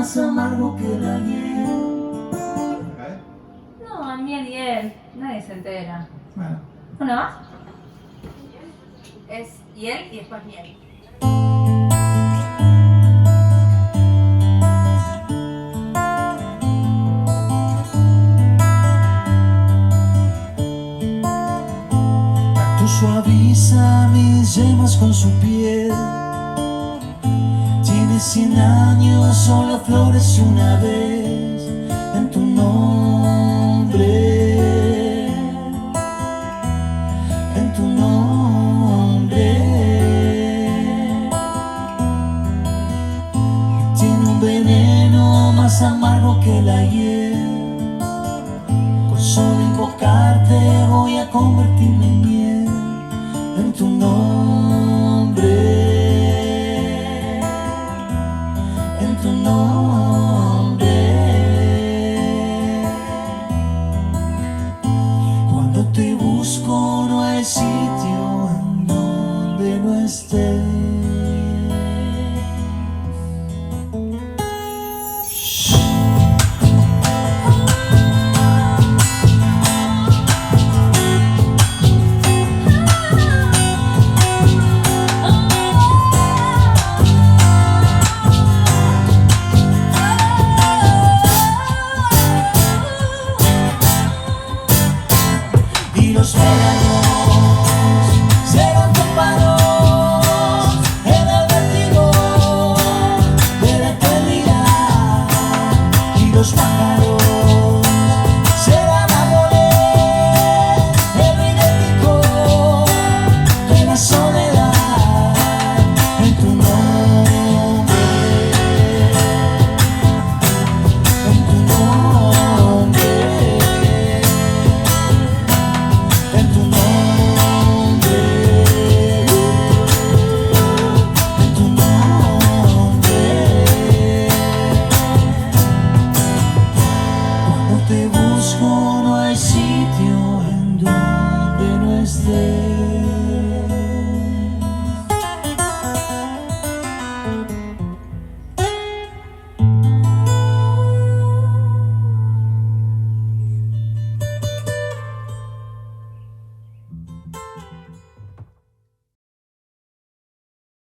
más amargo que la hiel. No, miel y él. Nadie se entera. Bueno. ¿Una más? Es hiel y después miel. Suaviza mis yemas con su piel. Tiene 100 años, solo florece una vez en tu nombre, en tu nombre. Tiene un veneno más amargo que la hiel. Con solo invocarte voy a convertirme en miel. En tu nombre, en tu nombre.